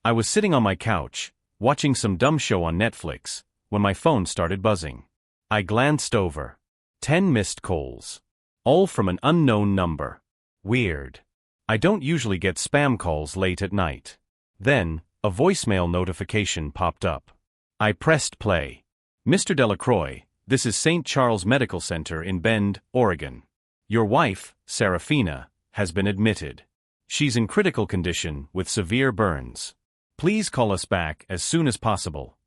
I was sitting on my couch, watching some dumb show on Netflix, when my phone started buzzing. I glanced over. 10 missed calls. All from an unknown number. Weird. I don't usually get spam calls late at night. Then, a voicemail notification popped up. I pressed play. Mr. Delacroix, this is St. Charles Medical Center in Bend, Oregon. Your wife, Serafina, has been admitted. She's in critical condition with severe burns. Please call us back as soon as possible.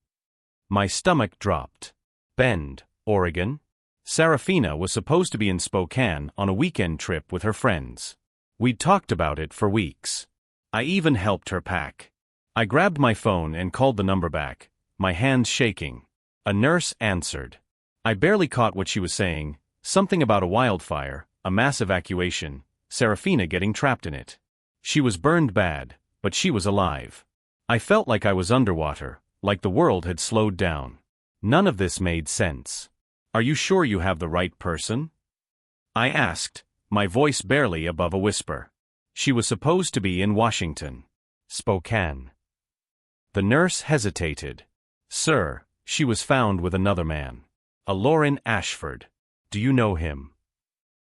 My stomach dropped. Bend, Oregon? Serafina was supposed to be in Spokane on a weekend trip with her friends. We'd talked about it for weeks. I even helped her pack. I grabbed my phone and called the number back, my hands shaking. A nurse answered. I barely caught what she was saying, something about a wildfire, a mass evacuation, Serafina getting trapped in it. She was burned bad, but she was alive. I felt like I was underwater, like the world had slowed down. None of this made sense. Are you sure you have the right person? I asked, my voice barely above a whisper. She was supposed to be in Washington. Spokane. The nurse hesitated. Sir, she was found with another man. A Lauren Ashford. Do you know him?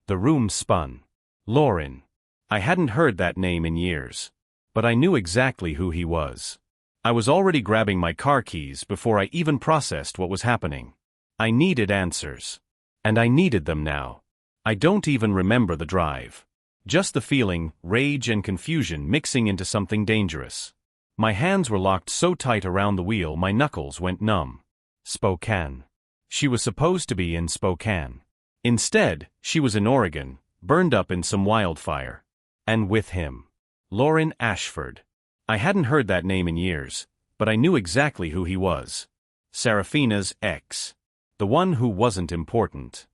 The room spun. Lauren. I hadn't heard that name in years. But I knew exactly who he was. I was already grabbing my car keys before I even processed what was happening. I needed answers. And I needed them now. I don't even remember the drive. Just the feeling, rage and confusion mixing into something dangerous. My hands were locked so tight around the wheel my knuckles went numb. Spokane. She was supposed to be in Spokane. Instead, she was in Oregon, burned up in some wildfire. And with him. Lauren Ashford. I hadn't heard that name in years, but I knew exactly who he was. Serafina's ex. The one who wasn't important.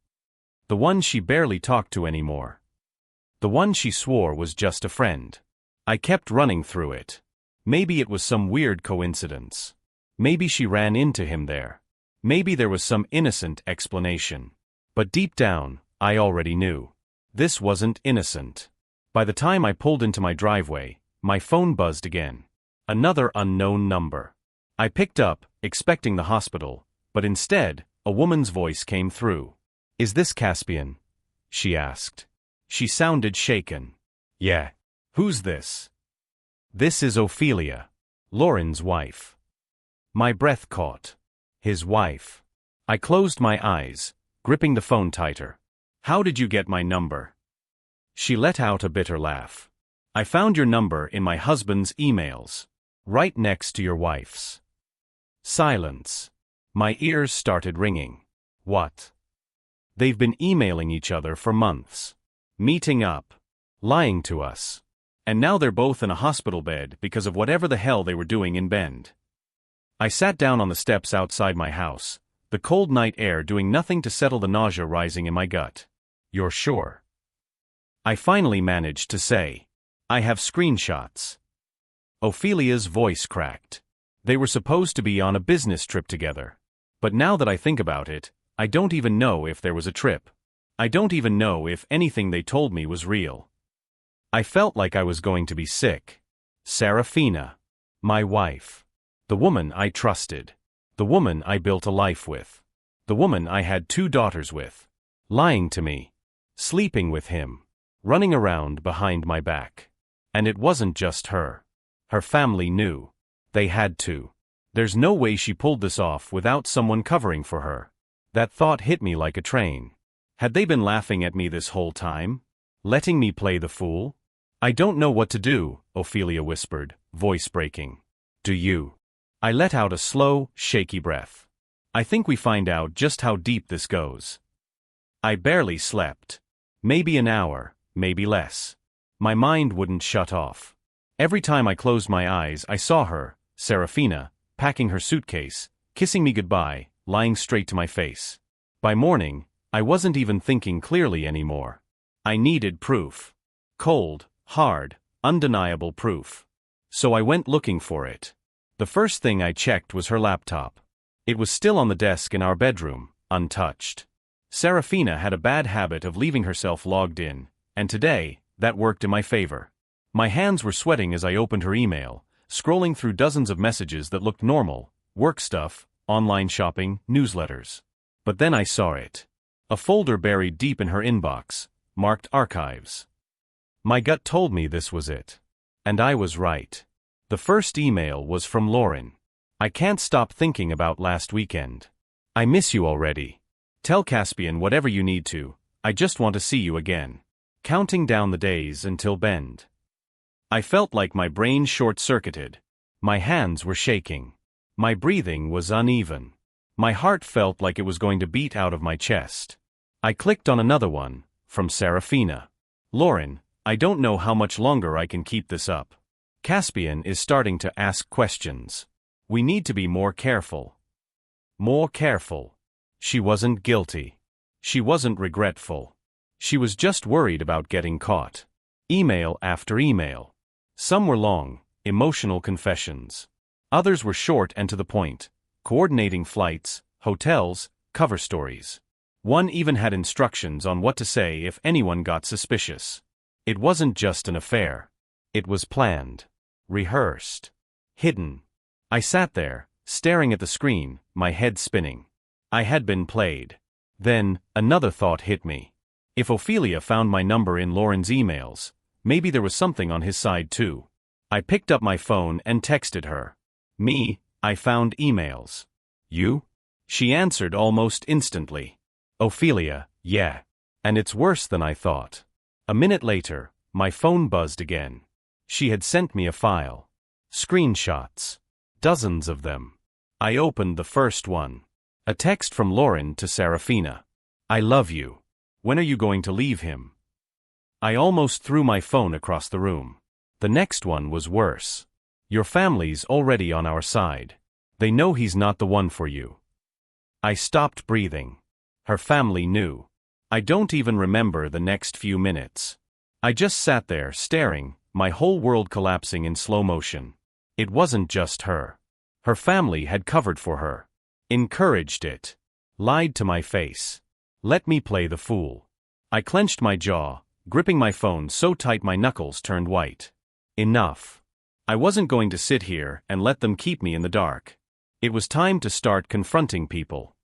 The one she barely talked to anymore. The one she swore was just a friend. I kept running through it. Maybe it was some weird coincidence. Maybe she ran into him there. Maybe there was some innocent explanation. But deep down, I already knew. This wasn't innocent. By the time I pulled into my driveway, my phone buzzed again. Another unknown number. I picked up, expecting the hospital, but instead, a woman's voice came through. Is this Caspian? She asked. She sounded shaken. Yeah. Who's this? This is Ophelia. Lauren's wife. My breath caught. His wife. I closed my eyes, gripping the phone tighter. How did you get my number? She let out a bitter laugh. I found your number in my husband's emails. Right next to your wife's. Silence. My ears started ringing. What? They've been emailing each other for months. Meeting up. Lying to us. And now they're both in a hospital bed because of whatever the hell they were doing in Bend. I sat down on the steps outside my house, the cold night air doing nothing to settle the nausea rising in my gut. You're sure? I finally managed to say. I have screenshots. Ophelia's voice cracked. They were supposed to be on a business trip together. But now that I think about it, I don't even know if there was a trip. I don't even know if anything they told me was real. I felt like I was going to be sick. Serafina. My wife. The woman I trusted. The woman I built a life with. The woman I had 2 daughters with. Lying to me. Sleeping with him. Running around behind my back. And it wasn't just her. Her family knew. They had to. There's no way she pulled this off without someone covering for her. That thought hit me like a train. Had they been laughing at me this whole time? Letting me play the fool? I don't know what to do, Ophelia whispered, voice breaking. Do you? I let out a slow, shaky breath. I think we find out just how deep this goes. I barely slept. Maybe an hour, maybe less. My mind wouldn't shut off. Every time I closed my eyes I saw her, Serafina, packing her suitcase, kissing me goodbye, lying straight to my face. By morning, I wasn't even thinking clearly anymore. I needed proof. Cold, hard, undeniable proof. So I went looking for it. The first thing I checked was her laptop. It was still on the desk in our bedroom, untouched. Serafina had a bad habit of leaving herself logged in, and today, that worked in my favor. My hands were sweating as I opened her email, scrolling through dozens of messages that looked normal, work stuff, online shopping, newsletters. But then I saw it. A folder buried deep in her inbox, marked Archives. My gut told me this was it. And I was right. The first email was from Lauren. I can't stop thinking about last weekend. I miss you already. Tell Caspian whatever you need to, I just want to see you again. Counting down the days until Bend. I felt like my brain short-circuited. My hands were shaking. My breathing was uneven. My heart felt like it was going to beat out of my chest. I clicked on another one, from Serafina. Lauren, I don't know how much longer I can keep this up. Caspian is starting to ask questions. We need to be more careful. More careful. She wasn't guilty. She wasn't regretful. She was just worried about getting caught. Email after email. Some were long, emotional confessions. Others were short and to the point, coordinating flights, hotels, cover stories. One even had instructions on what to say if anyone got suspicious. It wasn't just an affair. It was planned, rehearsed, hidden. I sat there, staring at the screen, my head spinning. I had been played. Then, another thought hit me. If Ophelia found my number in Lauren's emails, maybe there was something on his side too. I picked up my phone and texted her. Me, I found emails. You? She answered almost instantly. Ophelia, yeah. And it's worse than I thought. A minute later, my phone buzzed again. She had sent me a file. Screenshots. Dozens of them. I opened the first one. A text from Lauren to Serafina. I love you. When are you going to leave him? I almost threw my phone across the room. The next one was worse. Your family's already on our side. They know he's not the one for you. I stopped breathing. Her family knew. I don't even remember the next few minutes. I just sat there staring, my whole world collapsing in slow motion. It wasn't just her. Her family had covered for her. Encouraged it. Lied to my face. Let me play the fool. I clenched my jaw, gripping my phone so tight my knuckles turned white. Enough. I wasn't going to sit here and let them keep me in the dark. It was time to start confronting people.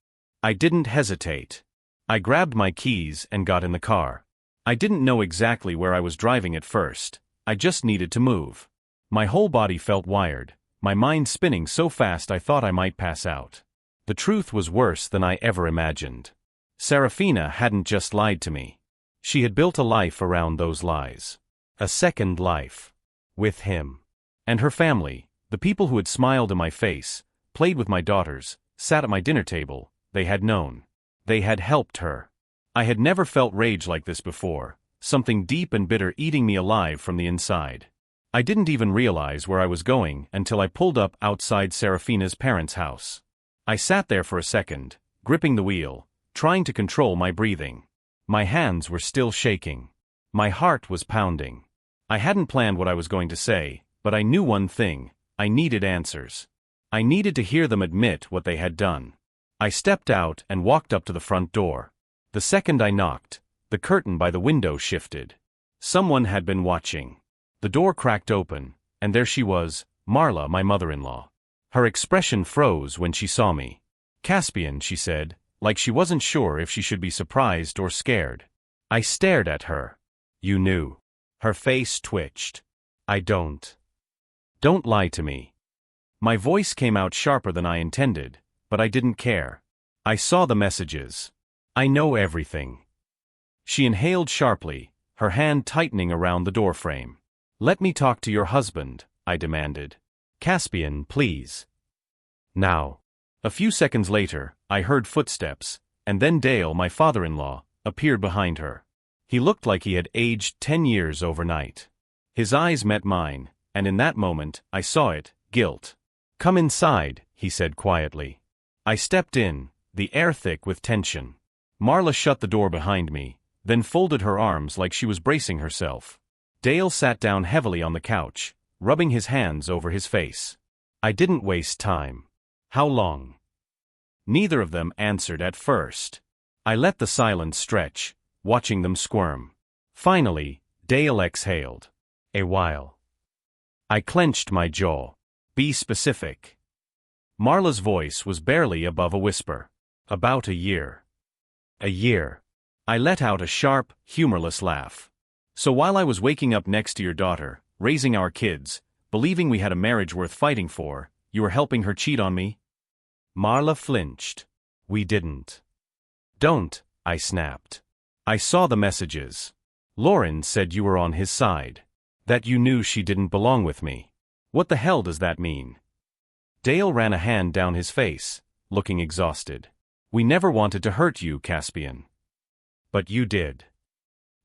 I didn't hesitate. I grabbed my keys and got in the car. I didn't know exactly where I was driving at first. I just needed to move. My whole body felt wired, my mind spinning so fast I thought I might pass out. The truth was worse than I ever imagined. Serafina hadn't just lied to me. She had built a life around those lies. A second life. With him. And her family, the people who had smiled in my face, played with my daughters, sat at my dinner table, they had known. They had helped her. I had never felt rage like this before, something deep and bitter eating me alive from the inside. I didn't even realize where I was going until I pulled up outside Serafina's parents' house. I sat there for a second, gripping the wheel, trying to control my breathing. My hands were still shaking. My heart was pounding. I hadn't planned what I was going to say, but I knew one thing: I needed answers. I needed to hear them admit what they had done. I stepped out and walked up to the front door. The second I knocked, the curtain by the window shifted. Someone had been watching. The door cracked open, and there she was, Marla, my mother-in-law. Her expression froze when she saw me. Caspian, she said, like she wasn't sure if she should be surprised or scared. I stared at her. You knew. Her face twitched. I don't. Don't lie to me. My voice came out sharper than I intended, but I didn't care. I saw the messages. I know everything. She inhaled sharply, her hand tightening around the doorframe. Let me talk to your husband, I demanded. Caspian, please. Now. A few seconds later, I heard footsteps, and then Dale, my father-in-law, appeared behind her. He looked like he had aged 10 years overnight. His eyes met mine, and in that moment, I saw it, guilt. Come inside, he said quietly. I stepped in, the air thick with tension. Marla shut the door behind me, then folded her arms like she was bracing herself. Dale sat down heavily on the couch, rubbing his hands over his face. I didn't waste time. How long? Neither of them answered at first. I let the silence stretch, watching them squirm. Finally, Dale exhaled. A while. I clenched my jaw. Be specific. Marla's voice was barely above a whisper. About a year. A year. I let out a sharp, humorless laugh. So while I was waking up next to your daughter, raising our kids, believing we had a marriage worth fighting for, you were helping her cheat on me? Marla flinched. We didn't. Don't, I snapped. I saw the messages. Lauren said you were on his side. That you knew she didn't belong with me. What the hell does that mean? Dale ran a hand down his face, looking exhausted. We never wanted to hurt you, Caspian. But you did.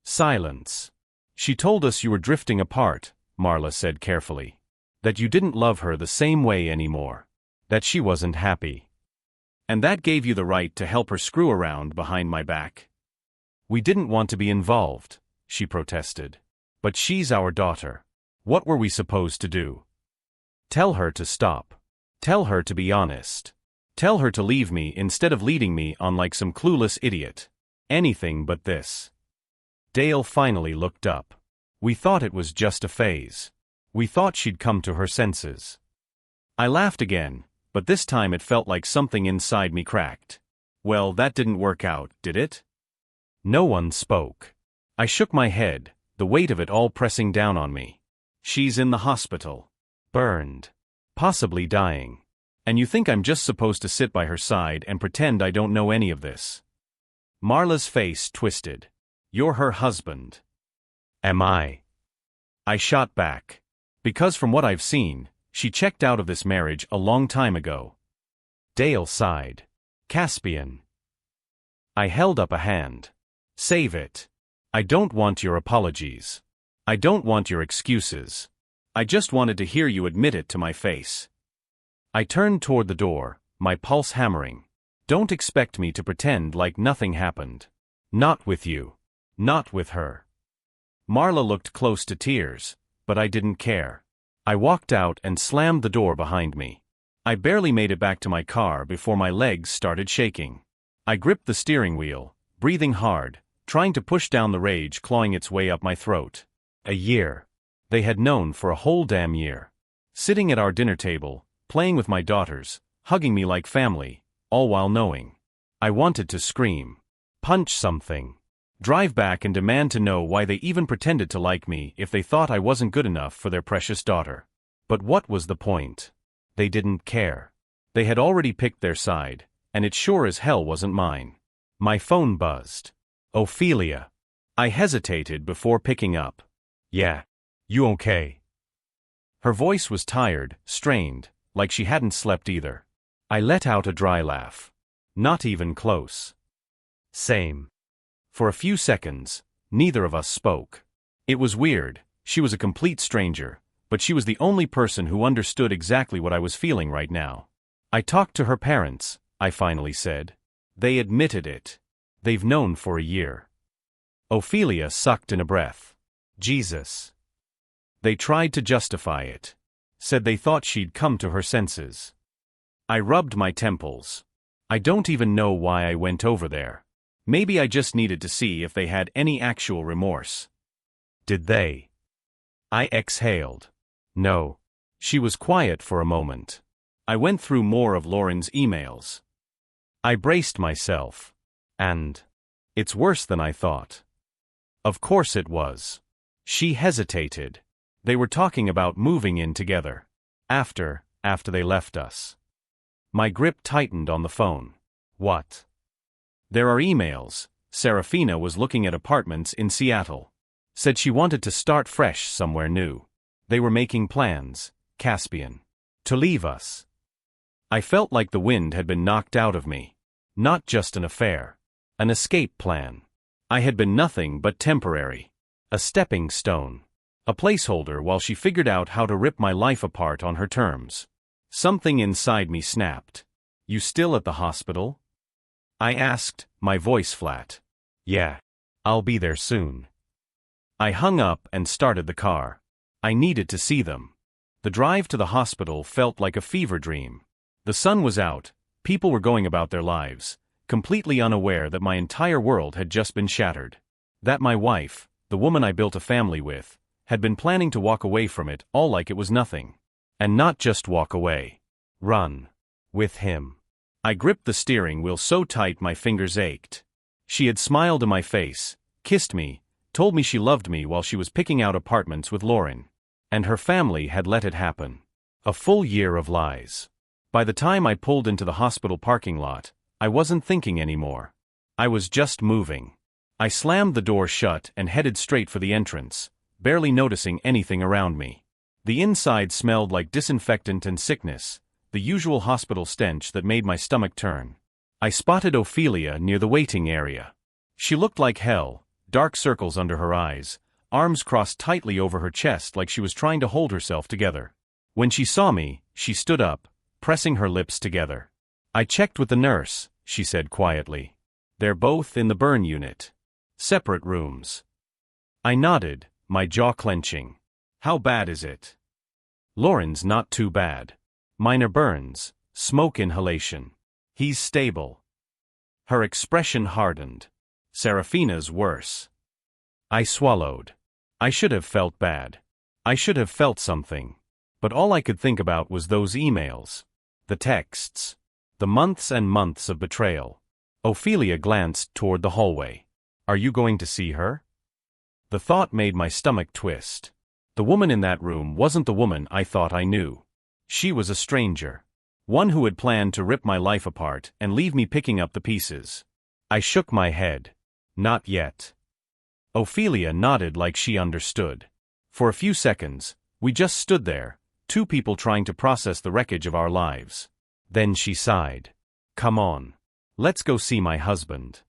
Silence. She told us you were drifting apart, Marla said carefully. That you didn't love her the same way anymore. That she wasn't happy. And that gave you the right to help her screw around behind my back. We didn't want to be involved, she protested. But she's our daughter. What were we supposed to do? Tell her to stop. Tell her to be honest. Tell her to leave me instead of leading me on like some clueless idiot. Anything but this. Dale finally looked up. We thought it was just a phase. We thought she'd come to her senses. I laughed again, but this time it felt like something inside me cracked. Well, that didn't work out, did it? No one spoke. I shook my head, the weight of it all pressing down on me. She's in the hospital. Burned. Possibly dying. And you think I'm just supposed to sit by her side and pretend I don't know any of this? Marla's face twisted. You're her husband. Am I? I shot back. Because from what I've seen, she checked out of this marriage a long time ago. Dale sighed. Caspian. I held up a hand. Save it. I don't want your apologies. I don't want your excuses. I just wanted to hear you admit it to my face. I turned toward the door, my pulse hammering. Don't expect me to pretend like nothing happened. Not with you. Not with her. Marla looked close to tears, but I didn't care. I walked out and slammed the door behind me. I barely made it back to my car before my legs started shaking. I gripped the steering wheel, breathing hard, trying to push down the rage clawing its way up my throat. A year. They had known for a whole damn year. Sitting at our dinner table, playing with my daughters, hugging me like family, all while knowing. I wanted to scream. Punch something. Drive back and demand to know why they even pretended to like me if they thought I wasn't good enough for their precious daughter. But what was the point? They didn't care. They had already picked their side, and it sure as hell wasn't mine. My phone buzzed. Ophelia. I hesitated before picking up. Yeah. You okay? Her voice was tired, strained, like she hadn't slept either. I let out a dry laugh. Not even close. Same. For a few seconds, neither of us spoke. It was weird. She was a complete stranger, but she was the only person who understood exactly what I was feeling right now. I talked to her parents, I finally said. They admitted it. They've known for a year. Ophelia sucked in a breath. Jesus. They tried to justify it. Said they thought she'd come to her senses. I rubbed my temples. I don't even know why I went over there. Maybe I just needed to see if they had any actual remorse. Did they? I exhaled. No. She was quiet for a moment. I went through more of Lauren's emails. I braced myself. And it's worse than I thought. Of course it was. She hesitated. They were talking about moving in together. After they left us. My grip tightened on the phone. What? There are emails. Serafina was looking at apartments in Seattle. Said she wanted to start fresh somewhere new. They were making plans, Caspian. To leave us. I felt like the wind had been knocked out of me. Not just an affair. An escape plan. I had been nothing but temporary. A stepping stone. A placeholder while she figured out how to rip my life apart on her terms. Something inside me snapped. You still at the hospital? I asked, my voice flat. Yeah. I'll be there soon. I hung up and started the car. I needed to see them. The drive to the hospital felt like a fever dream. The sun was out, people were going about their lives, completely unaware that my entire world had just been shattered. That my wife, the woman I built a family with, had been planning to walk away from it all like it was nothing. And not just walk away. Run. With him. I gripped the steering wheel so tight my fingers ached. She had smiled in my face, kissed me, told me she loved me while she was picking out apartments with Lauren. And her family had let it happen. A full year of lies. By the time I pulled into the hospital parking lot, I wasn't thinking anymore. I was just moving. I slammed the door shut and headed straight for the entrance, barely noticing anything around me. The inside smelled like disinfectant and sickness, the usual hospital stench that made my stomach turn. I spotted Ophelia near the waiting area. She looked like hell, dark circles under her eyes, arms crossed tightly over her chest like she was trying to hold herself together. When she saw me, she stood up, pressing her lips together. "I checked with the nurse," she said quietly. "They're both in the burn unit. Separate rooms." I nodded, my jaw clenching. "How bad is it?" "Lauren's not too bad. Minor burns, smoke inhalation. He's stable." Her expression hardened. "Serafina's worse." I swallowed. I should have felt bad. I should have felt something. But all I could think about was those emails. The texts. The months and months of betrayal. Ophelia glanced toward the hallway. "Are you going to see her?" The thought made my stomach twist. The woman in that room wasn't the woman I thought I knew. She was a stranger. One who had planned to rip my life apart and leave me picking up the pieces. I shook my head. "Not yet." Ophelia nodded like she understood. For a few seconds, we just stood there, two people trying to process the wreckage of our lives. Then she sighed. "Come on. Let's go see my husband."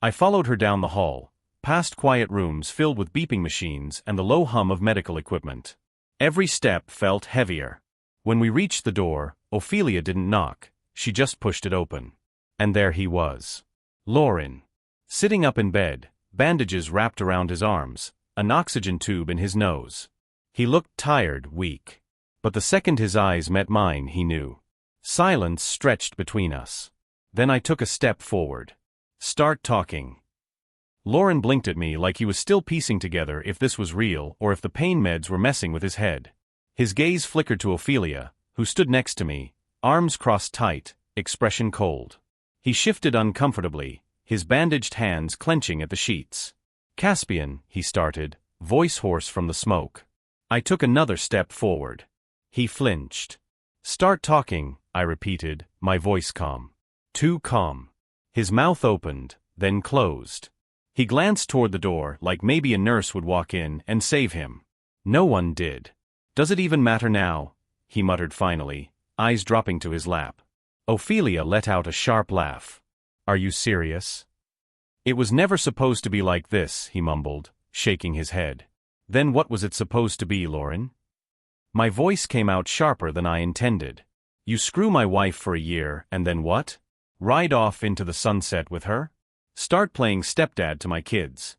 I followed her down the hall, past quiet rooms filled with beeping machines and the low hum of medical equipment. Every step felt heavier. When we reached the door, Ophelia didn't knock, she just pushed it open. And there he was. Lauren. Sitting up in bed, bandages wrapped around his arms, an oxygen tube in his nose. He looked tired, weak. But the second his eyes met mine, he knew. Silence stretched between us. Then I took a step forward. "Start talking." Lauren blinked at me like he was still piecing together if this was real or if the pain meds were messing with his head. His gaze flickered to Ophelia, who stood next to me, arms crossed tight, expression cold. He shifted uncomfortably, his bandaged hands clenching at the sheets. "Caspian," he started, voice hoarse from the smoke. I took another step forward. He flinched. "Start talking," I repeated, my voice calm. Too calm. His mouth opened, then closed. He glanced toward the door like maybe a nurse would walk in and save him. No one did. "Does it even matter now?" he muttered finally, eyes dropping to his lap. Ophelia let out a sharp laugh. "Are you serious?" "It was never supposed to be like this," he mumbled, shaking his head. "Then what was it supposed to be, Lauren?" My voice came out sharper than I intended. "You screw my wife for a year, and then what? Ride off into the sunset with her? Start playing stepdad to my kids?"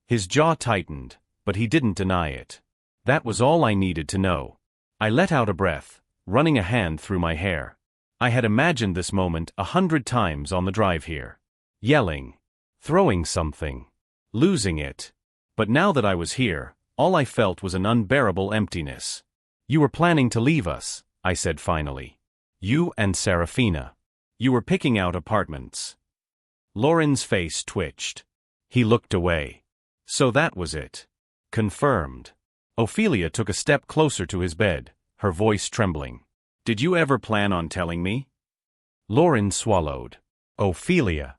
His jaw tightened, but he didn't deny it. That was all I needed to know. I let out a breath, running a hand through my hair. I had imagined this moment 100 times on the drive here. Yelling. Throwing something. Losing it. But now that I was here, all I felt was an unbearable emptiness. "You were planning to leave us," I said finally. "You and Serafina. You were picking out apartments." Lauren's face twitched. He looked away. "So that was it." "Confirmed." Ophelia took a step closer to his bed, her voice trembling. "Did you ever plan on telling me?" Lauren swallowed. "Ophelia."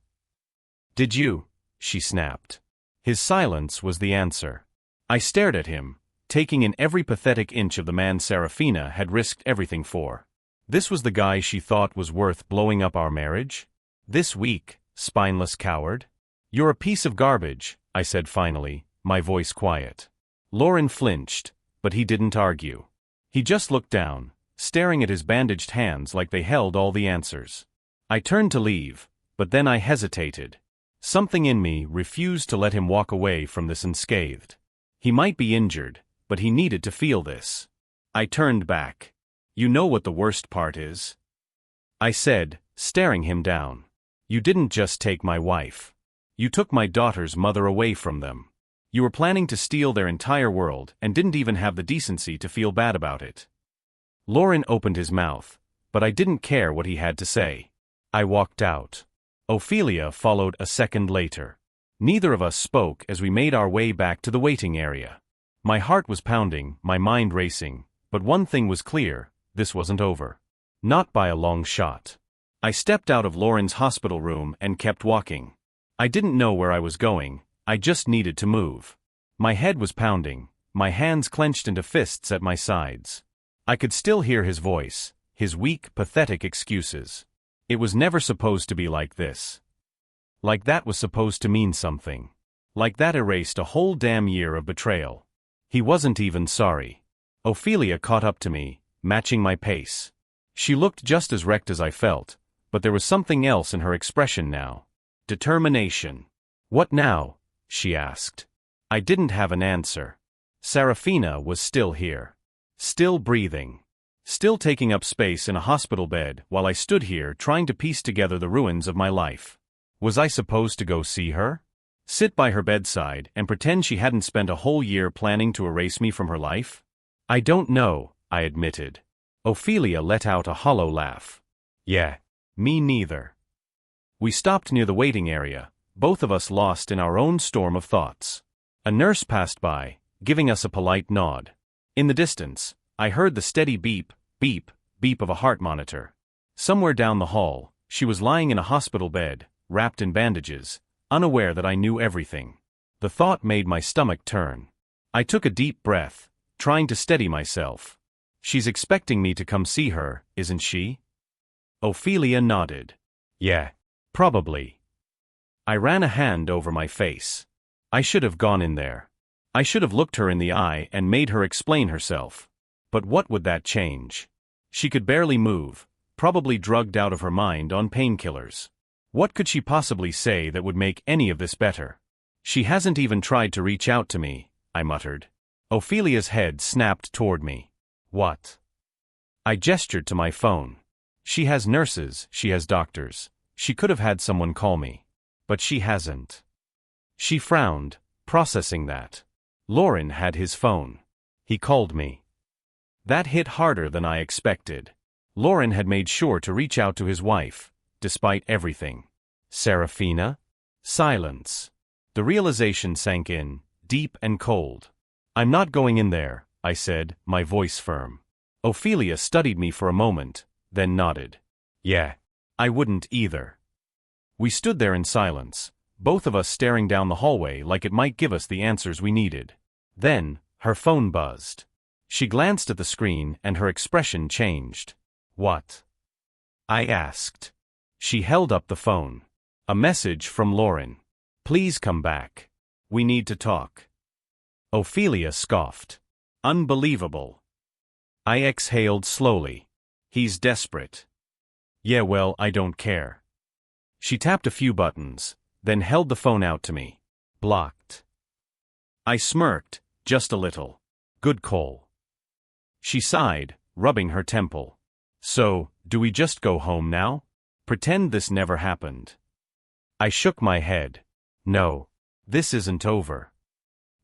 "Did you?" she snapped. His silence was the answer. I stared at him, taking in every pathetic inch of the man Serafina had risked everything for. This was the guy she thought was worth blowing up our marriage? This weak, spineless coward? "You're a piece of garbage," I said finally, my voice quiet. Lauren flinched, but he didn't argue. He just looked down, staring at his bandaged hands like they held all the answers. I turned to leave, but then I hesitated. Something in me refused to let him walk away from this unscathed. He might be injured, but he needed to feel this. I turned back. "You know what the worst part is?" I said, staring him down. "You didn't just take my wife. You took my daughter's mother away from them. You were planning to steal their entire world and didn't even have the decency to feel bad about it. Lauren opened his mouth, but I didn't care what he had to say. I walked out. Ophelia followed a second later. Neither of us spoke as we made our way back to the waiting area. My heart was pounding, my mind racing, but one thing was clear: this wasn't over. Not by a long shot. I stepped out of Lauren's hospital room and kept walking. I didn't know where I was going, I just needed to move. My head was pounding, my hands clenched into fists at my sides. I could still hear his voice, his weak, pathetic excuses. It was never supposed to be like this. Like that was supposed to mean something. Like that erased a whole damn year of betrayal. He wasn't even sorry. Ophelia caught up to me, matching my pace. She looked just as wrecked as I felt, but there was something else in her expression now. Determination. "What now?" she asked. I didn't have an answer. Serafina was still here. Still breathing. Still taking up space in a hospital bed while I stood here trying to piece together the ruins of my life. Was I supposed to go see her? Sit by her bedside and pretend she hadn't spent a whole year planning to erase me from her life? I don't know, I admitted. Ophelia let out a hollow laugh. Yeah, me neither. We stopped near the waiting area, both of us lost in our own storm of thoughts. A nurse passed by, giving us a polite nod. In the distance, I heard the steady beep, beep, beep of a heart monitor. Somewhere down the hall, she was lying in a hospital bed, wrapped in bandages, unaware that I knew everything. The thought made my stomach turn. I took a deep breath, trying to steady myself. She's expecting me to come see her, isn't she? Ophelia nodded. Yeah, probably. I ran a hand over my face. I should have gone in there. I should have looked her in the eye and made her explain herself. But what would that change? She could barely move, probably drugged out of her mind on painkillers. What could she possibly say that would make any of this better? She hasn't even tried to reach out to me, I muttered. Ophelia's head snapped toward me. What? I gestured to my phone. She has nurses, she has doctors. She could have had someone call me. But she hasn't. She frowned, processing that. Lauren had his phone. He called me. That hit harder than I expected. Lauren had made sure to reach out to his wife, despite everything. Serafina? Silence. The realization sank in, deep and cold. I'm not going in there, I said, my voice firm. Ophelia studied me for a moment, then nodded. Yeah, I wouldn't either. We stood there in silence, both of us staring down the hallway like it might give us the answers we needed. Then, her phone buzzed. She glanced at the screen and her expression changed. What? I asked. She held up the phone. A message from Lauren. Please come back. We need to talk. Ophelia scoffed. Unbelievable. I exhaled slowly. He's desperate. Yeah, well, I don't care. She tapped a few buttons, then held the phone out to me. Blocked. I smirked, just a little. Good call. She sighed, rubbing her temple. So, do we just go home now? Pretend this never happened. I shook my head. No. This isn't over.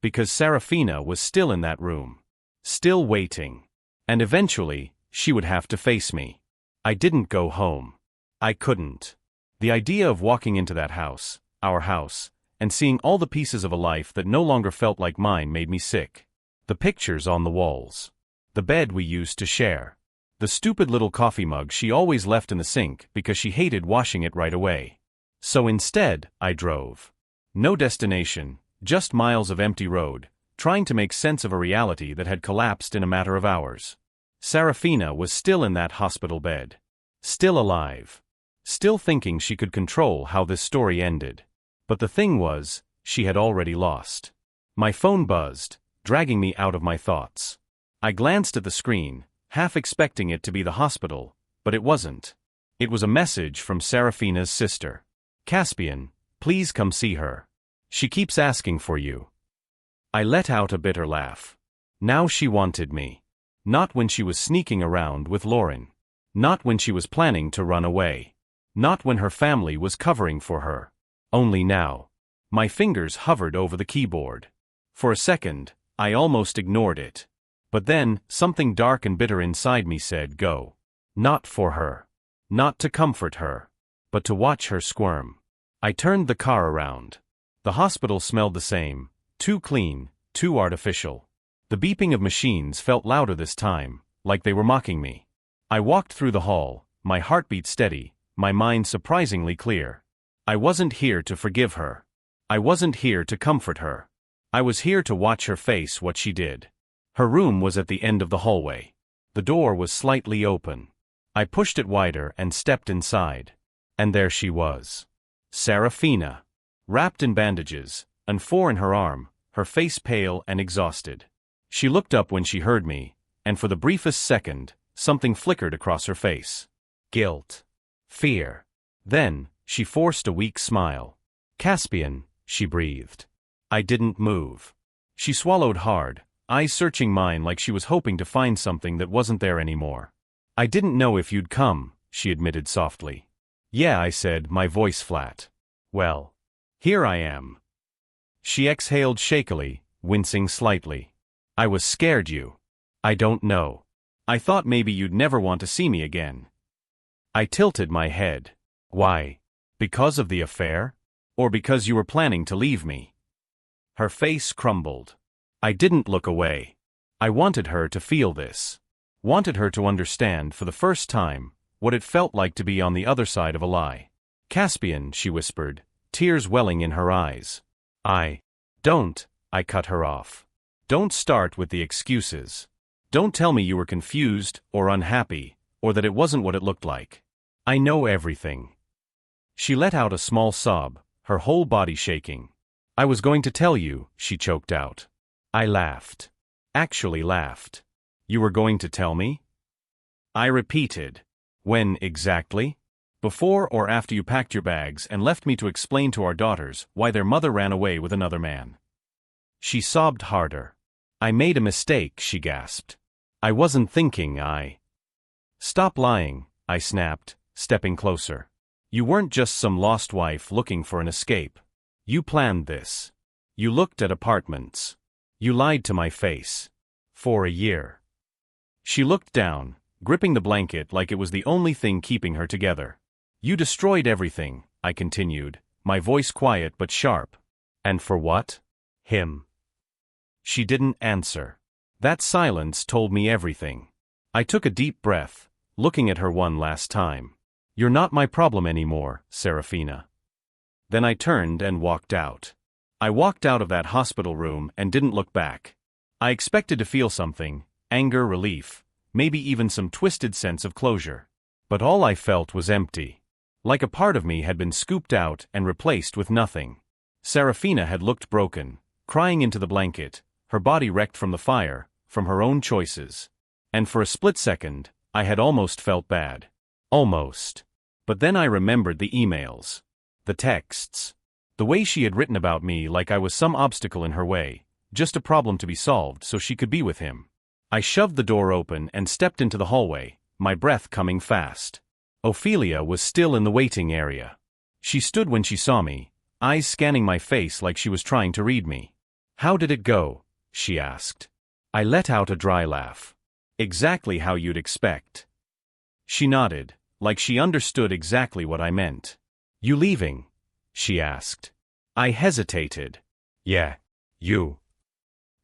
Because Serafina was still in that room. Still waiting. And eventually, she would have to face me. I didn't go home. I couldn't. The idea of walking into that house, our house, and seeing all the pieces of a life that no longer felt like mine made me sick. The pictures on the walls. The bed we used to share. The stupid little coffee mug she always left in the sink because she hated washing it right away. So instead, I drove. No destination, just miles of empty road, trying to make sense of a reality that had collapsed in a matter of hours. Serafina was still in that hospital bed. Still alive. Still thinking she could control how this story ended. But the thing was, she had already lost. My phone buzzed, dragging me out of my thoughts. I glanced at the screen, half expecting it to be the hospital, but it wasn't. It was a message from Serafina's sister. Caspian, please come see her. She keeps asking for you. I let out a bitter laugh. Now she wanted me. Not when she was sneaking around with Lauren. Not when she was planning to run away. Not when her family was covering for her. Only now. My fingers hovered over the keyboard. For a second, I almost ignored it. But then, something dark and bitter inside me said go. Not for her. Not to comfort her. But to watch her squirm. I turned the car around. The hospital smelled the same, too clean, too artificial. The beeping of machines felt louder this time, like they were mocking me. I walked through the hall, my heartbeat steady, my mind surprisingly clear. I wasn't here to forgive her. I wasn't here to comfort her. I was here to watch her face what she did. Her room was at the end of the hallway. The door was slightly open. I pushed it wider and stepped inside. And there she was. Serafina. Wrapped in bandages, and 4 in her arm, her face pale and exhausted. She looked up when she heard me, and for the briefest second, something flickered across her face. Guilt. Fear. Then, she forced a weak smile. Caspian, she breathed. I didn't move. She swallowed hard, eyes searching mine like she was hoping to find something that wasn't there anymore. I didn't know if you'd come, she admitted softly. Yeah, I said, my voice flat. Well, here I am. She exhaled shakily, wincing slightly. I was scared you. I don't know. I thought maybe you'd never want to see me again. I tilted my head. Why? Because of the affair? Or because you were planning to leave me? Her face crumbled. I didn't look away. I wanted her to feel this. Wanted her to understand for the first time what it felt like to be on the other side of a lie. Caspian, she whispered, tears welling in her eyes. Don't, I cut her off. Don't start with the excuses. Don't tell me you were confused or unhappy, or that it wasn't what it looked like. I know everything. She let out a small sob, her whole body shaking. I was going to tell you, she choked out. I laughed. Actually laughed. You were going to tell me? I repeated. When exactly? Before or after you packed your bags and left me to explain to our daughters why their mother ran away with another man. She sobbed harder. I made a mistake, she gasped. I wasn't thinking. Stop lying, I snapped, stepping closer. You weren't just some lost wife looking for an escape. You planned this. You looked at apartments. You lied to my face. For a year. She looked down, gripping the blanket like it was the only thing keeping her together. You destroyed everything, I continued, my voice quiet but sharp. And for what? Him. She didn't answer. That silence told me everything. I took a deep breath, looking at her one last time. You're not my problem anymore, Serafina. Then I turned and walked out. I walked out of that hospital room and didn't look back. I expected to feel something, anger, relief, maybe even some twisted sense of closure. But all I felt was empty. Like a part of me had been scooped out and replaced with nothing. Serafina had looked broken, crying into the blanket, her body wrecked from the fire, from her own choices. And for a split second, I had almost felt bad. Almost. But then I remembered the emails. The texts. The way she had written about me like I was some obstacle in her way, just a problem to be solved so she could be with him. I shoved the door open and stepped into the hallway, my breath coming fast. Ophelia was still in the waiting area. She stood when she saw me, eyes scanning my face like she was trying to read me. How did it go? She asked. I let out a dry laugh. Exactly how you'd expect. She nodded, like she understood exactly what I meant. You leaving? She asked. I hesitated. Yeah, you.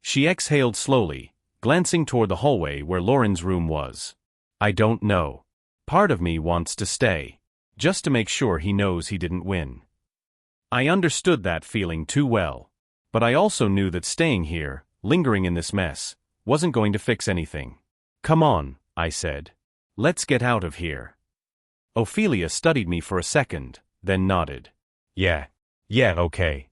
She exhaled slowly, glancing toward the hallway where Lauren's room was. I don't know. Part of me wants to stay, just to make sure he knows he didn't win. I understood that feeling too well, but I also knew that staying here, lingering in this mess, wasn't going to fix anything. Come on, I said. Let's get out of here. Ophelia studied me for a second, then nodded. Yeah, okay.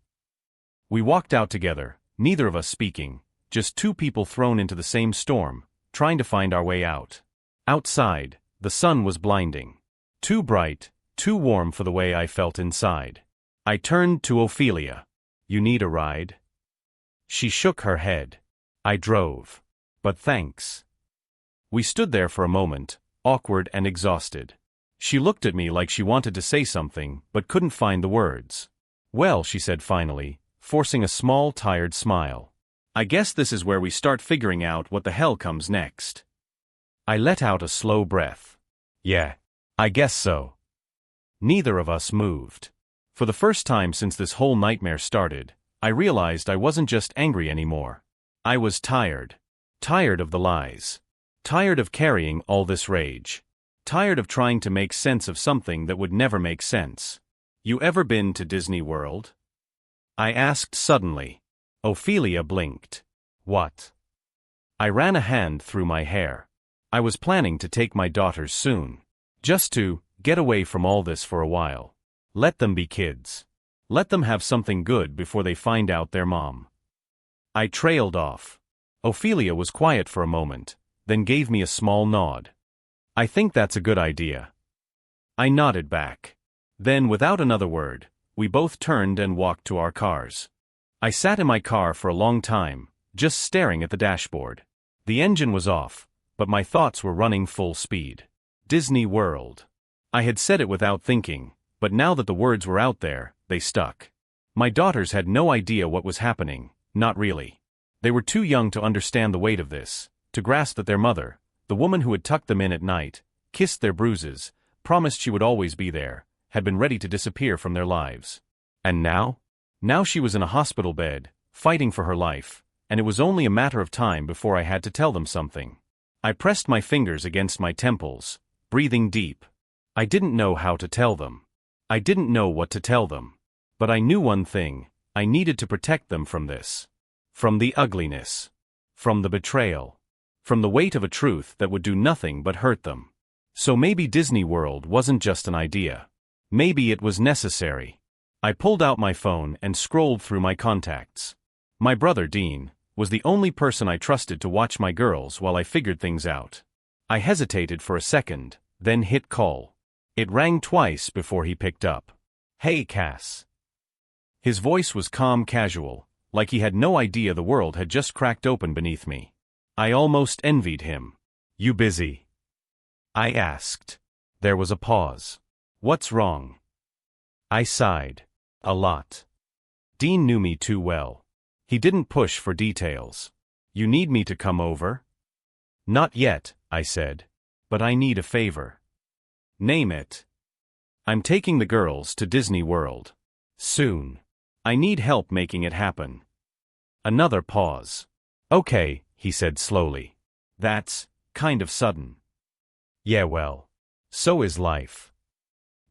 We walked out together, neither of us speaking, just two people thrown into the same storm, trying to find our way out. Outside, the sun was blinding. Too bright, too warm for the way I felt inside. I turned to Ophelia. You need a ride? She shook her head. I drove. But thanks. We stood there for a moment, awkward and exhausted. She looked at me like she wanted to say something, but couldn't find the words. Well, she said finally, forcing a small, tired smile. I guess this is where we start figuring out what the hell comes next. I let out a slow breath. Yeah, I guess so. Neither of us moved. For the first time since this whole nightmare started, I realized I wasn't just angry anymore. I was tired. Tired of the lies. Tired of carrying all this rage. Tired of trying to make sense of something that would never make sense. You ever been to Disney World? I asked suddenly. Ophelia blinked. What? I ran a hand through my hair. I was planning to take my daughters soon. Just to get away from all this for a while. Let them be kids. Let them have something good before they find out their mom. I trailed off. Ophelia was quiet for a moment, then gave me a small nod. I think that's a good idea. I nodded back. Then, without another word, we both turned and walked to our cars. I sat in my car for a long time, just staring at the dashboard. The engine was off, but my thoughts were running full speed. Disney World. I had said it without thinking, but now that the words were out there, they stuck. My daughters had no idea what was happening, not really. They were too young to understand the weight of this, to grasp that their mother, the woman who had tucked them in at night, kissed their bruises, promised she would always be there, had been ready to disappear from their lives. And now? Now she was in a hospital bed, fighting for her life, and it was only a matter of time before I had to tell them something. I pressed my fingers against my temples, breathing deep. I didn't know how to tell them. I didn't know what to tell them. But I knew one thing, I needed to protect them from this. From the ugliness. From the betrayal. From the weight of a truth that would do nothing but hurt them. So maybe Disney World wasn't just an idea. Maybe it was necessary. I pulled out my phone and scrolled through my contacts. My brother Dean was the only person I trusted to watch my girls while I figured things out. I hesitated for a second, then hit call. It rang twice before he picked up. Hey Cass. His voice was calm, casual, like he had no idea the world had just cracked open beneath me. I almost envied him. You busy? I asked. There was a pause. What's wrong? I sighed. A lot. Dean knew me too well. He didn't push for details. You need me to come over? Not yet, I said. But I need a favor. Name it. I'm taking the girls to Disney World. Soon. I need help making it happen. Another pause. Okay, he said slowly. That's kind of sudden. Yeah, well. So is life.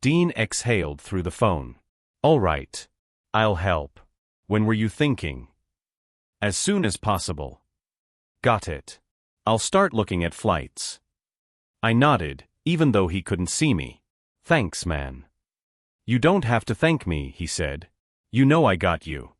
Dean exhaled through the phone. All right. I'll help. When were you thinking? As soon as possible. Got it. I'll start looking at flights. I nodded, even though he couldn't see me. Thanks, man. You don't have to thank me, he said. You know I got you.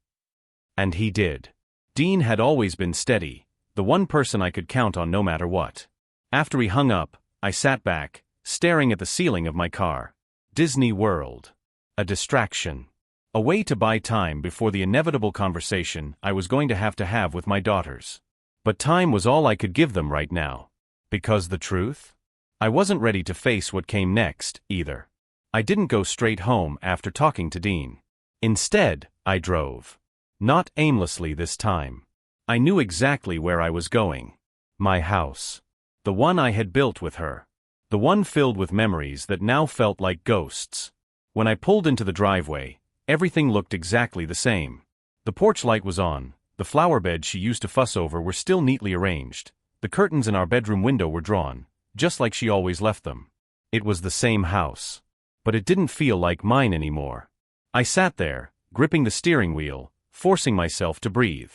And he did. Dean had always been steady, the one person I could count on no matter what. After he hung up, I sat back, staring at the ceiling of my car. Disney World. A distraction. A way to buy time before the inevitable conversation I was going to have with my daughters. But time was all I could give them right now. Because the truth? I wasn't ready to face what came next, either. I didn't go straight home after talking to Dean. Instead, I drove. Not aimlessly this time. I knew exactly where I was going. My house. The one I had built with her. The one filled with memories that now felt like ghosts. When I pulled into the driveway, everything looked exactly the same. The porch light was on, the flower beds she used to fuss over were still neatly arranged, the curtains in our bedroom window were drawn, just like she always left them. It was the same house. But it didn't feel like mine anymore. I sat there, gripping the steering wheel, forcing myself to breathe.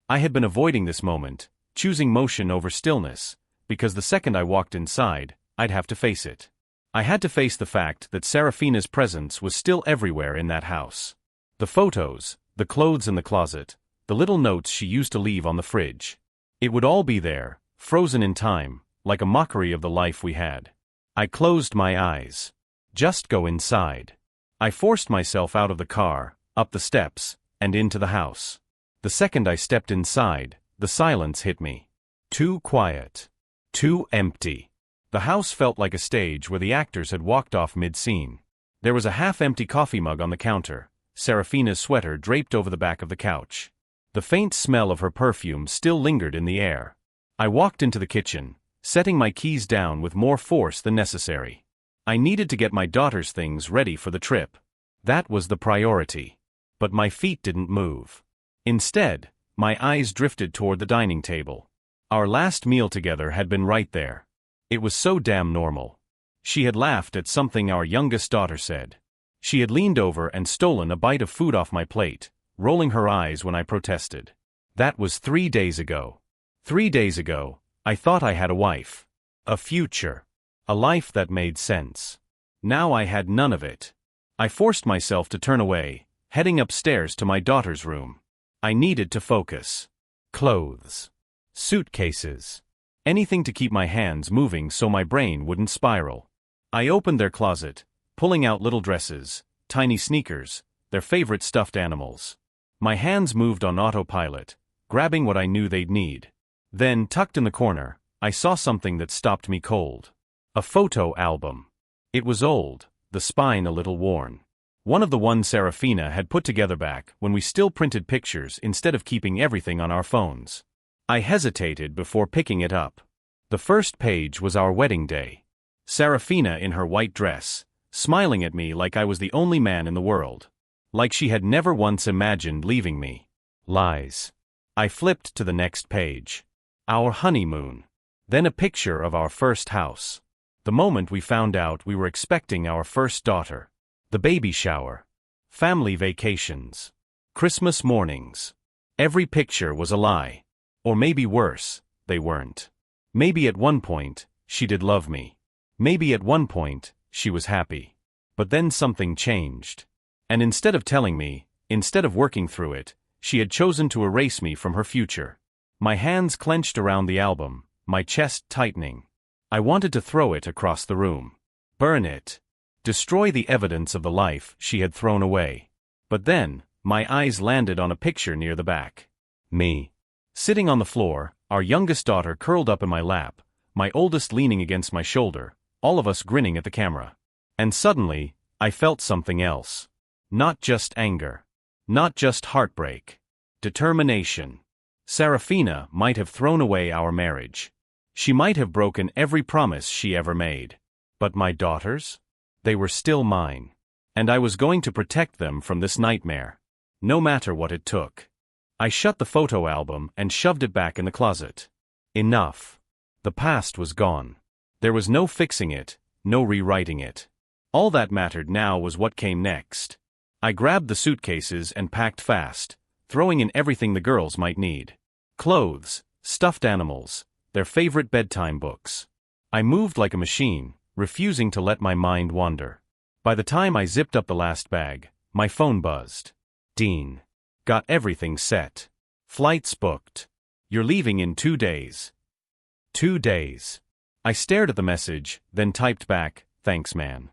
I had been avoiding this moment, choosing motion over stillness, because the second I walked inside, I'd have to face it. I had to face the fact that Serafina's presence was still everywhere in that house. The photos, the clothes in the closet, the little notes she used to leave on the fridge. It would all be there, frozen in time, like a mockery of the life we had. I closed my eyes. Just go inside. I forced myself out of the car, up the steps, and into the house. The second I stepped inside, the silence hit me. Too quiet. Too empty. The house felt like a stage where the actors had walked off mid-scene. There was a half-empty coffee mug on the counter, Serafina's sweater draped over the back of the couch. The faint smell of her perfume still lingered in the air. I walked into the kitchen, setting my keys down with more force than necessary. I needed to get my daughter's things ready for the trip. That was the priority. But my feet didn't move. Instead, my eyes drifted toward the dining table. Our last meal together had been right there. It was so damn normal. She had laughed at something our youngest daughter said. She had leaned over and stolen a bite of food off my plate, rolling her eyes when I protested. That was 3 days ago. 3 days ago, I thought I had a wife. A future. A life that made sense. Now I had none of it. I forced myself to turn away, heading upstairs to my daughter's room. I needed to focus. Clothes. Suitcases. Anything to keep my hands moving so my brain wouldn't spiral. I opened their closet, pulling out little dresses, tiny sneakers, their favorite stuffed animals. My hands moved on autopilot, grabbing what I knew they'd need. Then, tucked in the corner, I saw something that stopped me cold. A photo album. It was old, the spine a little worn. One of the ones Serafina had put together back when we still printed pictures instead of keeping everything on our phones. I hesitated before picking it up. The first page was our wedding day. Serafina in her white dress, smiling at me like I was the only man in the world. Like she had never once imagined leaving me. Lies. I flipped to the next page. Our honeymoon. Then a picture of our first house. The moment we found out we were expecting our first daughter. The baby shower. Family vacations. Christmas mornings. Every picture was a lie. Or maybe worse, they weren't. Maybe at one point, she did love me. Maybe at one point, she was happy. But then something changed. And instead of telling me, instead of working through it, she had chosen to erase me from her future. My hands clenched around the album, my chest tightening. I wanted to throw it across the room. Burn it. Destroy the evidence of the life she had thrown away. But then, my eyes landed on a picture near the back. Me. Sitting on the floor, our youngest daughter curled up in my lap, my oldest leaning against my shoulder, all of us grinning at the camera. And suddenly, I felt something else. Not just anger. Not just heartbreak. Determination. Serafina might have thrown away our marriage. She might have broken every promise she ever made. But my daughters? They were still mine. And I was going to protect them from this nightmare. No matter what it took. I shut the photo album and shoved it back in the closet. Enough. The past was gone. There was no fixing it, no rewriting it. All that mattered now was what came next. I grabbed the suitcases and packed fast, throwing in everything the girls might need. Clothes, stuffed animals, their favorite bedtime books. I moved like a machine, refusing to let my mind wander. By the time I zipped up the last bag, my phone buzzed. Dean. Got everything set. Flights booked. You're leaving in 2 days. 2 days. I stared at the message, then typed back, thanks man.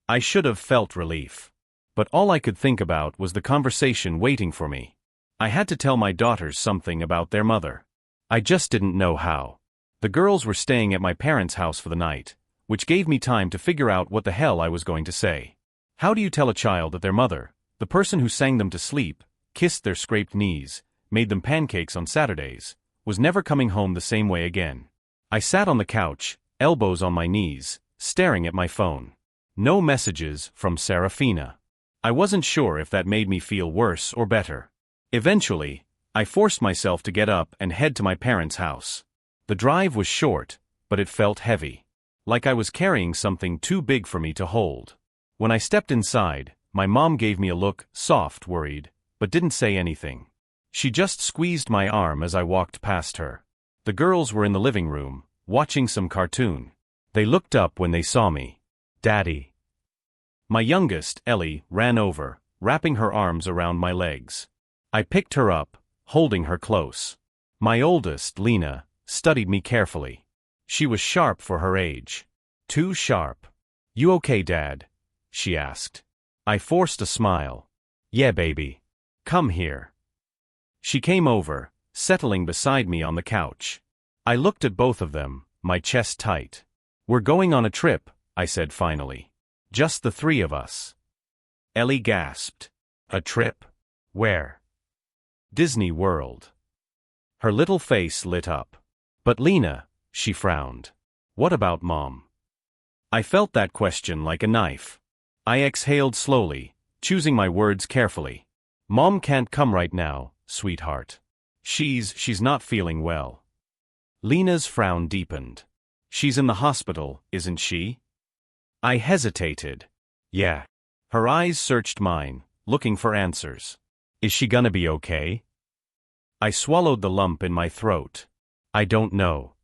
I should have felt relief. But all I could think about was the conversation waiting for me. I had to tell my daughters something about their mother. I just didn't know how. The girls were staying at my parents' house for the night, which gave me time to figure out what the hell I was going to say. How do you tell a child that their mother, the person who sang them to sleep, kissed their scraped knees, made them pancakes on Saturdays, was never coming home the same way again? I sat on the couch, elbows on my knees, staring at my phone. No messages from Serafina. I wasn't sure if that made me feel worse or better. Eventually, I forced myself to get up and head to my parents' house. The drive was short, but it felt heavy. Like I was carrying something too big for me to hold. When I stepped inside, my mom gave me a look, soft, worried, but didn't say anything. She just squeezed my arm as I walked past her. The girls were in the living room, watching some cartoon. They looked up when they saw me. Daddy. My youngest, Ellie, ran over, wrapping her arms around my legs. I picked her up, holding her close. My oldest, Lena, studied me carefully. She was sharp for her age. Too sharp. You okay, Dad? She asked. I forced a smile. Yeah, baby. Come here. She came over, settling beside me on the couch. I looked at both of them, my chest tight. We're going on a trip, I said finally. Just the 3 of us. Ellie gasped. A trip? Where? Disney World. Her little face lit up. But Lena, she frowned. What about Mom? I felt that question like a knife. I exhaled slowly, choosing my words carefully. Mom can't come right now, sweetheart. She's not feeling well. Lena's frown deepened. She's in the hospital, isn't she? I hesitated. Yeah. Her eyes searched mine, looking for answers. Is she gonna be okay? I swallowed the lump in my throat. I don't know.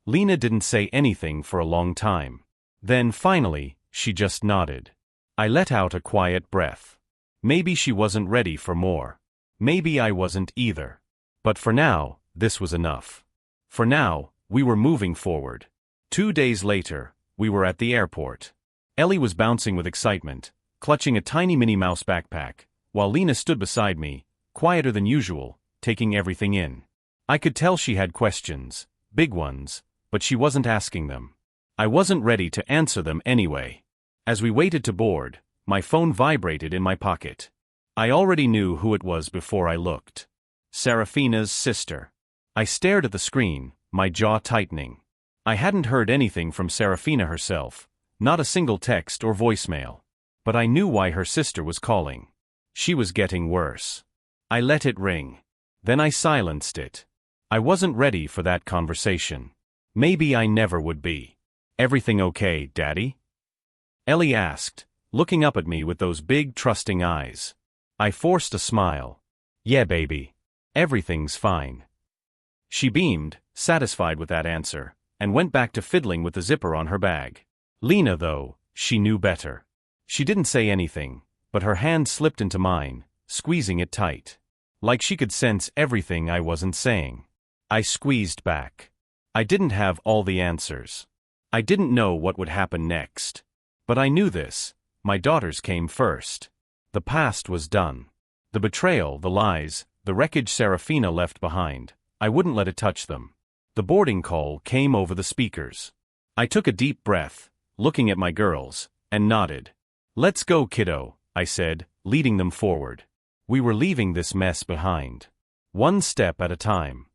Lena didn't say anything for a long time. Then finally, she just nodded. I let out a quiet breath. Maybe she wasn't ready for more. Maybe I wasn't either. But for now, this was enough. For now, we were moving forward. 2 days later, we were at the airport. Ellie was bouncing with excitement, clutching a tiny Minnie Mouse backpack, while Lena stood beside me, quieter than usual, taking everything in. I could tell she had questions, big ones, but she wasn't asking them. I wasn't ready to answer them anyway. As we waited to board, my phone vibrated in my pocket. I already knew who it was before I looked. Serafina's sister. I stared at the screen, my jaw tightening. I hadn't heard anything from Serafina herself, not a single text or voicemail. But I knew why her sister was calling. She was getting worse. I let it ring. Then I silenced it. I wasn't ready for that conversation. Maybe I never would be. Everything okay, Daddy? Ellie asked, looking up at me with those big, trusting eyes. I forced a smile. Yeah, baby. Everything's fine. She beamed, satisfied with that answer, and went back to fiddling with the zipper on her bag. Lena, though, she knew better. She didn't say anything, but her hand slipped into mine, squeezing it tight. Like she could sense everything I wasn't saying. I squeezed back. I didn't have all the answers. I didn't know what would happen next. But I knew this. My daughters came first. The past was done. The betrayal, the lies, the wreckage Serafina left behind. I wouldn't let it touch them. The boarding call came over the speakers. I took a deep breath, looking at my girls, and nodded. Let's go, kiddo, I said, leading them forward. We were leaving this mess behind. One step at a time.